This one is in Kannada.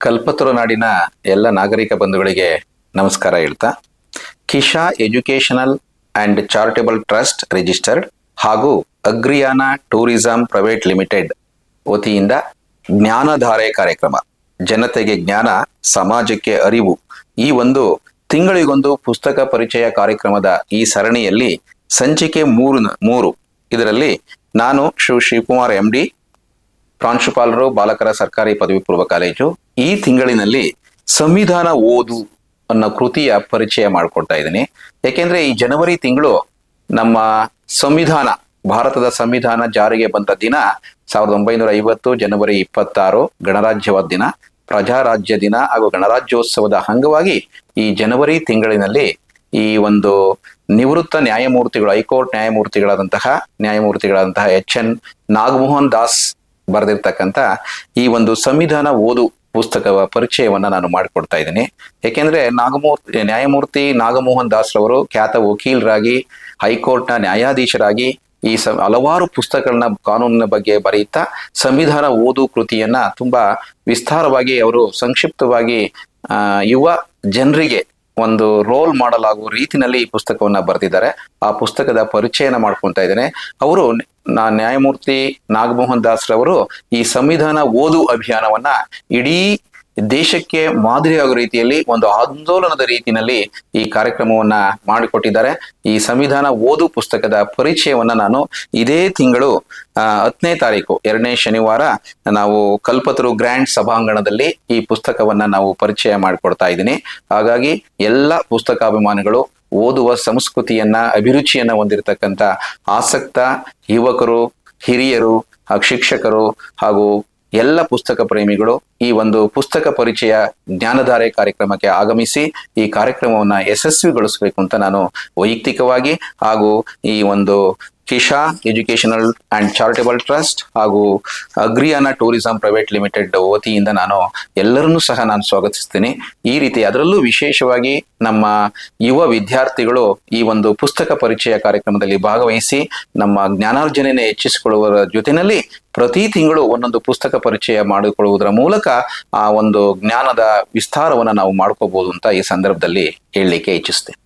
ಕಲ್ಪತರು ನಾಡಿನ ಎಲ್ಲ ನಾಗರಿಕ ಬಂಧುಗಳಿಗೆ ನಮಸ್ಕಾರ ಹೇಳ್ತಾ, Kisha educational and charitable trust registered ಹಾಗೂ ಅಗ್ರಿಯಾನ ಟೂರಿಸಂ ಪ್ರೈವೇಟ್ ಲಿಮಿಟೆಡ್ ವತಿಯಿಂದ ಜ್ಞಾನಧಾರೆ ಕಾರ್ಯಕ್ರಮ, ಜನತೆಗೆ ಜ್ಞಾನ, ಸಮಾಜಕ್ಕೆ ಅರಿವು, ಈ ಒಂದು ತಿಂಗಳಿಗೊಂದು ಪುಸ್ತಕ ಪರಿಚಯ ಕಾರ್ಯಕ್ರಮದ ಈ ಸರಣಿಯಲ್ಲಿ ಸಂಚಿಕೆ ಮೂರು ಇದರಲ್ಲಿ ನಾನು ಶಿವಕುಮಾರ್ MD, ಪ್ರಾಂಶುಪಾಲರು, ಬಾಲಕರ ಸರ್ಕಾರಿ ಪದವಿ ಪೂರ್ವ ಕಾಲೇಜು, ಈ ತಿಂಗಳಿನಲ್ಲಿ ಸಂವಿಧಾನ ಓದು ಅನ್ನೋ ಕೃತಿಯ ಪರಿಚಯ ಮಾಡಿಕೊಡ್ತಾ ಇದ್ದೀನಿ. ಯಾಕೆಂದ್ರೆ ಈ ಜನವರಿ ತಿಂಗಳು ನಮ್ಮ ಸಂವಿಧಾನ, ಭಾರತದ ಸಂವಿಧಾನ ಜಾರಿಗೆ ಬಂದ ದಿನ 1950 ಜನವರಿ 26 ಗಣರಾಜ್ಯವಾದ ದಿನ, ಪ್ರಜಾರಾಜ್ಯ ದಿನ ಹಾಗೂ ಗಣರಾಜ್ಯೋತ್ಸವದ ಅಂಗವಾಗಿ ಈ ಜನವರಿ ತಿಂಗಳಿನಲ್ಲಿ ಈ ಒಂದು ನಿವೃತ್ತ ನ್ಯಾಯಮೂರ್ತಿಗಳು, ಹೈಕೋರ್ಟ್ ನ್ಯಾಯಮೂರ್ತಿಗಳಾದಂತಹ HN ನಾಗಮೋಹನ್ ದಾಸ್ ಬರೆದಿರ್ತಕ್ಕಂಥ ಈ ಒಂದು ಸಂವಿಧಾನ ಓದು ಪುಸ್ತಕದ ಪರಿಚಯವನ್ನ ನಾನು ಮಾಡಿಕೊಡ್ತಾ ಇದ್ದೀನಿ. ಯಾಕೆಂದ್ರೆ ನ್ಯಾಯಮೂರ್ತಿ ನಾಗಮೋಹನ್ ದಾಸ್ ರವರು ಖ್ಯಾತ ವಕೀಲರಾಗಿ, ಹೈಕೋರ್ಟ್ನ ನ್ಯಾಯಾಧೀಶರಾಗಿ ಈ ಹಲವಾರು ಪುಸ್ತಕಗಳನ್ನ, ಕಾನೂನಿನ ಬಗ್ಗೆ ಬರೆಯುತ್ತಾ ಸಂವಿಧಾನ ಓದು ಕೃತಿಯನ್ನ ತುಂಬಾ ವಿಸ್ತಾರವಾಗಿ ಅವರು ಸಂಕ್ಷಿಪ್ತವಾಗಿ ಯುವ ಜನರಿಗೆ ಒಂದು ರೋಲ್ ಮಾಡಲ್ ಆಗುವ ರೀತಿನಲ್ಲಿ ಈ ಪುಸ್ತಕವನ್ನ ಬರೆದಿದ್ದಾರೆ. ಆ ಪುಸ್ತಕದ ಪರಿಚಯನ ಮಾಡ್ಕೊತಾ ಇದ್ದೇನೆ. ಅವರು ನ್ಯಾಯಮೂರ್ತಿ ನಾಗಮೋಹನ್ ದಾಸ್ ರವರು ಈ ಸಂವಿಧಾನ ಓದು ಅಭಿಯಾನವನ್ನ ಇಡೀ ದೇಶಕ್ಕೆ ಮಾದರಿಯಾಗುವ ರೀತಿಯಲ್ಲಿ ಒಂದು ಆಂದೋಲನದ ರೀತಿಯಲ್ಲಿ ಈ ಕಾರ್ಯಕ್ರಮವನ್ನ ಮಾಡಿಕೊಟ್ಟಿದ್ದಾರೆ. ಈ ಸಂವಿಧಾನ ಓದು ಪುಸ್ತಕದ ಪರಿಚಯವನ್ನ ನಾನು ಇದೇ ತಿಂಗಳು 10ನೇ ತಾರೀಕು 2ನೇ ಶನಿವಾರ ನಾವು ಕಲ್ಪತರು ಗ್ರ್ಯಾಂಡ್ ಸಭಾಂಗಣದಲ್ಲಿ ಈ ಪುಸ್ತಕವನ್ನ ನಾವು ಪರಿಚಯ ಮಾಡಿಕೊಡ್ತಾ ಇದ್ದೀನಿ. ಹಾಗಾಗಿ ಎಲ್ಲ ಪುಸ್ತಕಾಭಿಮಾನಿಗಳು, ಓದುವ ಸಂಸ್ಕೃತಿಯನ್ನ, ಅಭಿರುಚಿಯನ್ನ ಹೊಂದಿರತಕ್ಕಂಥ ಆಸಕ್ತ ಯುವಕರು, ಹಿರಿಯರು, ಶಿಕ್ಷಕರು ಹಾಗೂ ಎಲ್ಲ ಪುಸ್ತಕ ಪ್ರೇಮಿಗಳು ಈ ಒಂದು ಪುಸ್ತಕ ಪರಿಚಯ ಜ್ಞಾನಧಾರೆ ಕಾರ್ಯಕ್ರಮಕ್ಕೆ ಆಗಮಿಸಿ ಈ ಕಾರ್ಯಕ್ರಮವನ್ನ ಯಶಸ್ವಿಗೊಳಿಸಬೇಕು ಅಂತ ನಾನು ವೈಯಕ್ತಿಕವಾಗಿ ಹಾಗೂ ಈ ಒಂದು ಕಿಶಾ ಎಜುಕೇಶನಲ್ ಅಂಡ್ ಚಾರಿಟಬಲ್ ಟ್ರಸ್ಟ್ ಹಾಗೂ ಅಗ್ರಿಯಾನ ಟೂರಿಸಂ ಪ್ರೈವೇಟ್ ಲಿಮಿಟೆಡ್ ವತಿಯಿಂದ ನಾನು ಎಲ್ಲರನ್ನೂ ಸಹ ನಾನು ಸ್ವಾಗತಿಸ್ತೀನಿ. ಈ ರೀತಿ ಅದರಲ್ಲೂ ವಿಶೇಷವಾಗಿ ನಮ್ಮ ಯುವ ವಿದ್ಯಾರ್ಥಿಗಳು ಈ ಒಂದು ಪುಸ್ತಕ ಪರಿಚಯ ಕಾರ್ಯಕ್ರಮದಲ್ಲಿ ಭಾಗವಹಿಸಿ ನಮ್ಮ ಜ್ಞಾನಾರ್ಜನೆಯನ್ನು ಹೆಚ್ಚಿಸಿಕೊಳ್ಳುವ ಜೊತೆಯಲ್ಲಿ ಪ್ರತಿ ತಿಂಗಳು ಒಂದೊಂದು ಪುಸ್ತಕ ಪರಿಚಯ ಮಾಡಿಕೊಳ್ಳುವುದರ ಮೂಲಕ ಆ ಒಂದು ಜ್ಞಾನದ ವಿಸ್ತಾರವನ್ನ ನಾವು ಮಾಡ್ಕೋಬಹುದು ಅಂತ ಈ ಸಂದರ್ಭದಲ್ಲಿ ಹೇಳಲಿಕ್ಕೆ ಇಚ್ಛಿಸ್ತೇನೆ.